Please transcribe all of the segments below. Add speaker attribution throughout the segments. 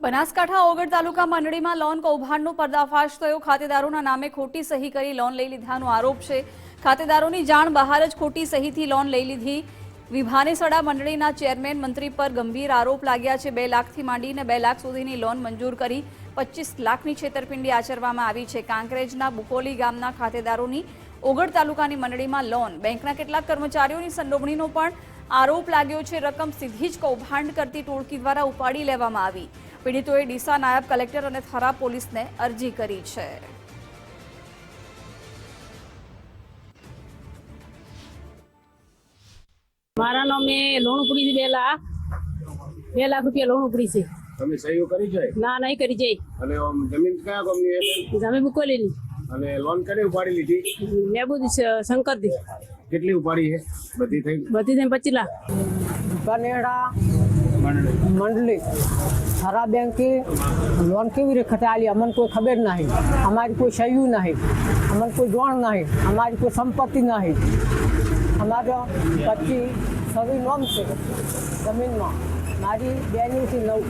Speaker 1: બનાસકાંઠા ઓગળ તાલુકા મંડળીમાં loan કૌભાંડનો પર્દાફાશ થયો। ખાતેદારોના નામે ખોટી સહી કરી લોન લઈ લીધાનો આરોપ છે। ખાતેદારોની જાણ બહાર જ ખોટી સહીથી લોન લઈ લીધી। વિભાનેસડા મંડળીના ચેરમેન મંત્રી પર ગંભીર આરોપ લાગ્યા છે। 2 લાખથી માંડીને 2 લાખ સુધીની લોન મંજૂર કરી 25 લાખની છેતરપિંડી આચરવામાં આવી છે। કાંકરેજના બુકોલી ગામના ખાતેદારોની ઓગળ તાલુકાની મંડળીમાં લોન બેંકના કેટલાક કર્મચારીઓની સંડોવણીનો પણ આરોપ લાગ્યો છે। રકમ સીધી જ કૌભાંડ કરતી ટોળકી દ્વારા ઉપાડી લેવામાં આવી। પીડિતોએ ડીસા નાયબ કલેક્ટર અને થરા પોલીસને અરજી કરી છે।
Speaker 2: મારા નામે લોન ઉપડી છે 2 લાખ રૂપિયા લોન ઉપડી છે।
Speaker 3: તમે સહીઓ કરી છે?
Speaker 2: ના નહીં કરી જઈ।
Speaker 3: અને જમીન કયા કંપની છે?
Speaker 2: જમીન બુકોલીની।
Speaker 3: અને લોન કને ઉપાડી લીધી?
Speaker 2: મેબુદ શંકરથી।
Speaker 3: કેટલી ઉપાડી છે? બધી થઈ
Speaker 2: 25 લાખ।
Speaker 4: બનેડા મંડળી થરા બેંકે લોન કેવી રીતે ખટાલી અમને કોઈ ખબર નહીં। અમારી કોઈ સહયું નહીં, અમને કોઈ જોણ નહીં, અમારી કોઈ સંપત્તિ નહીં। અમારા 25 નોમ છે જમીનમાં, મારી 2 થી 9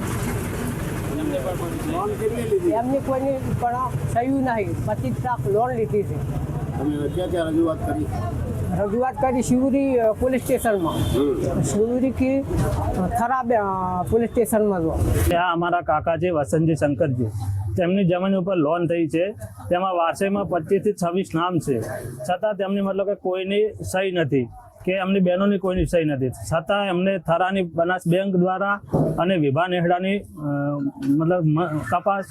Speaker 4: એમની કોઈની પણ સહયું નહીં। 25 લાખ લોન લીધી છે।
Speaker 3: તમે ક્યાં રજૂઆત કરી?
Speaker 4: રજૂઆત કરી શિવરી પોલીસ સ્ટેશનમાં, શિવરીથી થરા પોલીસ સ્ટેશનમાં જો
Speaker 5: ત્યાં અમારા કાકા છે વસંતજી શંકરજી, તેમની જમીન ઉપર લોન થઈ છે। તેમાં વારસાઈમાં 25 થી 26 નામ છે, છતાં તેમની મતલબ કે કોઈની સહી નથી કે એમની બહેનોની કોઈની સહી નથી। છતાં એમને થરાની બનાસ બેંક દ્વારા અને વિભા નેહડાની મતલબ કપાસ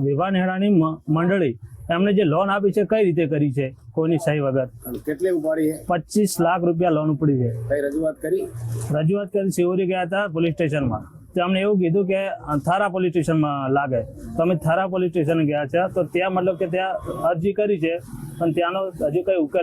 Speaker 5: વિભા નેહડાની મંડળી એમને જે લોન આપી છે કઈ રીતે કરી છે કોઈની સહી વગર?
Speaker 3: કેટલી ઉપાડી છે?
Speaker 5: 25 લાખ રૂપિયા લોન ઉપડી છે।
Speaker 3: કઈ રજૂઆત કરી?
Speaker 5: રજૂઆત કરી શિવરી ગયા હતા પોલીસ સ્ટેશનમાં। તો અમને એવું કીધું કે થારા પોલીસ સ્ટેશનમાં લાગે, તો અમે થારા પોલીસ સ્ટેશન ગયા છે। તો ત્યાં મતલબ કે ત્યાં અરજી કરી છે, પણ ત્યાંનો હજુ કઈ ઉકેલ